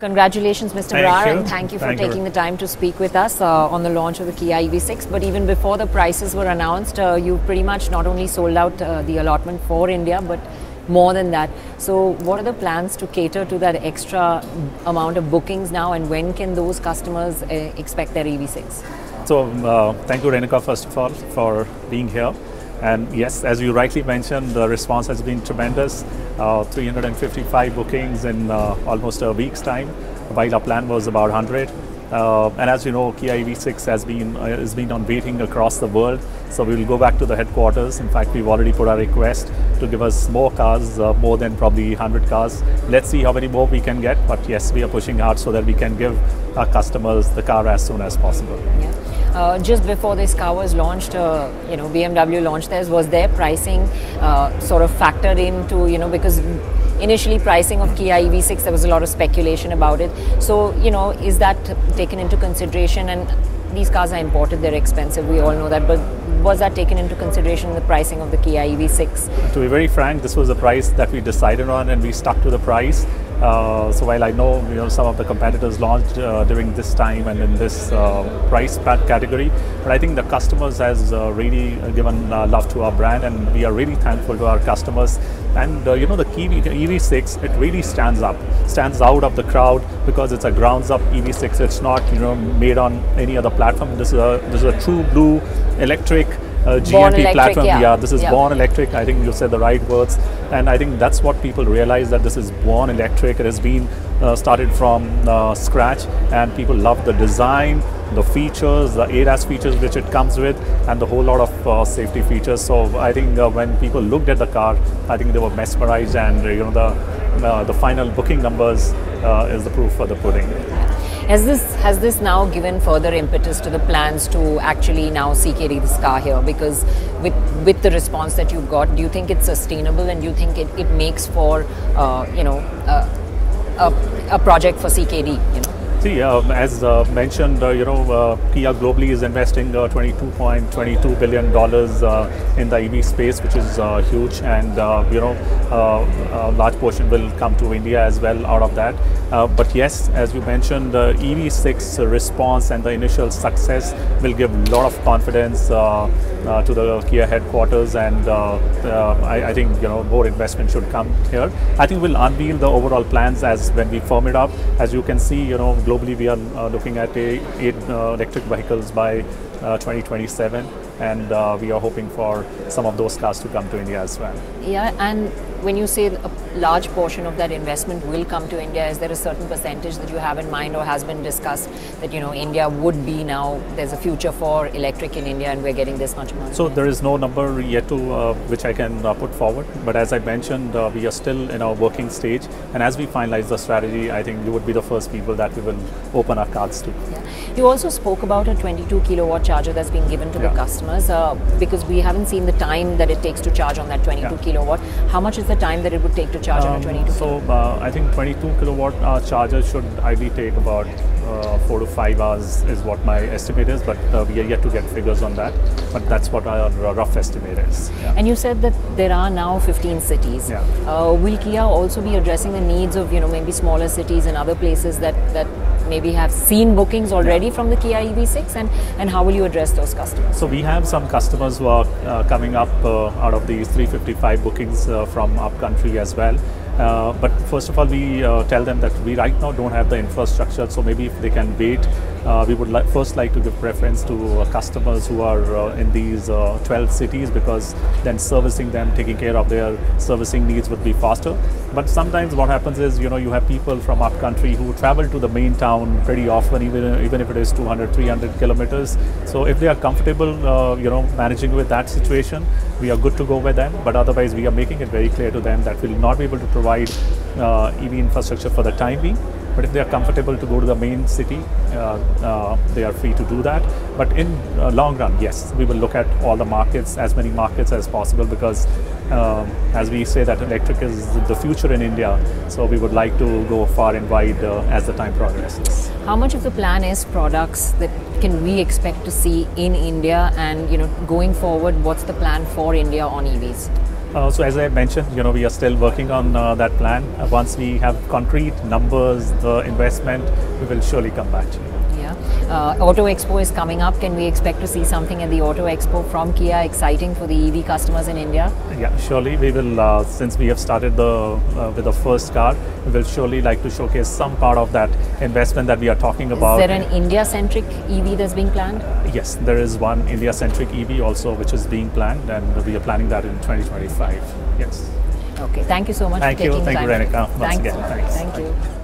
Congratulations, Mr. Brar, and thank you for taking the time to speak with us on the launch of the Kia EV6. But even before the prices were announced, you pretty much not only sold out the allotment for India, but more than that. So what are the plans to cater to that extra amount of bookings now, and when can those customers expect their EV6? So thank you, Renuka, first of all, for being here. And yes, as you rightly mentioned, the response has been tremendous. 355 bookings in almost a week's time, while our plan was about 100. And as you know, Kia EV6 has been on waiting across the world. So we will go back to the headquarters. In fact, we've already put our request to give us more cars, more than probably 100 cars. Let's see how many more we can get. But yes, we are pushing hard so that we can give our customers the car as soon as possible. Yeah. Just before this car was launched, BMW launched theirs. Was their pricing sort of factored into, because initially pricing of Kia EV6, there was a lot of speculation about it. So, is that taken into consideration? And these cars are imported, they're expensive, we all know that, but was that taken into consideration in the pricing of the Kia EV6? To be very frank, this was the price that we decided on, and we stuck to the price. So while I know, some of the competitors launched during this time and in this price category, but I think the customers has really given love to our brand, and we are really thankful to our customers. And the Kia EV6, it really stands out of the crowd because it's a grounds up EV6. It's not made on any other platform. This is a true blue electric GMP platform. Yeah, this is born electric. I think you said the right words, and I think that's what people realize, that this is born electric. It has been started from scratch, and people love the design, the features, the ADAS features which it comes with, and the whole lot of safety features. So I think when people looked at the car, I think they were mesmerized, and the final booking numbers is the proof for the pudding. Has this now given further impetus to the plans to actually now CKD this car here? Because with the response that you've got, do you think it's sustainable, and do you think it makes for a project for CKD? See, as mentioned, Kia globally is investing $22.22 billion in the EV space, which is huge, and a large portion will come to India as well out of that. But yes, as you mentioned, the EV6 response and the initial success will give a lot of confidence to the Kia headquarters, and I think more investment should come here. I think we'll unveil the overall plans as when we firm it up. As you can see, globally we are looking at 8 electric vehicles by 2027, and we are hoping for some of those cars to come to India as well. Yeah, and when you say a large portion of that investment will come to India, is there a certain percentage that you have in mind, or has been discussed that India would be now, there's a future for electric in India and we're getting this much money? So there is no number yet to which I can put forward, but as I mentioned, we are still in our working stage, and as we finalize the strategy, I think you would be the first people that we will open our cards to. Yeah. You also spoke about a 22 kilowatt charger that's being given to the customers, because we haven't seen the time that it takes to charge on that 22 kilowatt. How much is the time that it would take to charge on a 22 kilowatt? So I think 22 kilowatt charger should ideally take about 4 to 5 hours is what my estimate is, but we are yet to get figures on that, but that's what our rough estimate is. Yeah. And you said that there are now 15 cities. Yeah. Will Kia also be addressing the needs of maybe smaller cities and other places that maybe have seen bookings already from the Kia EV6, and how will you address those customers? So we have some customers who are coming up out of these 355 bookings from up country as well. But first of all, we tell them that we right now don't have the infrastructure, so maybe if they can wait, we would first like to give preference to customers who are in these 12 cities, because then servicing them, taking care of their servicing needs would be faster. But sometimes what happens is, you have people from up country who travel to the main town pretty often, even if it is 200, 300 kilometers. So if they are comfortable, managing with that situation, we are good to go with them. But otherwise, we are making it very clear to them that we will not be able to provide EV infrastructure for the time being. But if they are comfortable to go to the main city, they are free to do that. But in long run, yes, we will look at all the markets, as many markets as possible, because as we say that electric is the future in India, so we would like to go far and wide as the time progresses. How much of the plan is products that can we expect to see in India, and going forward, what's the plan for India on EVs? So as I mentioned, we are still working on that plan. Once we have concrete numbers, the investment, we will surely come back to you. Yeah. Auto Expo is coming up. Can we expect to see something at the Auto Expo from Kia exciting for the EV customers in India? Yeah, surely we will, since we have started with the first car, we will surely like to showcase some part of that investment that we are talking about. Is there an India-centric EV that's being planned? Yes, there is one India-centric EV also which is being planned, and we are planning that in 2025. Yes. Okay, thank you so much for taking time. Thank you, Renuka. Once again, thanks. Thank you.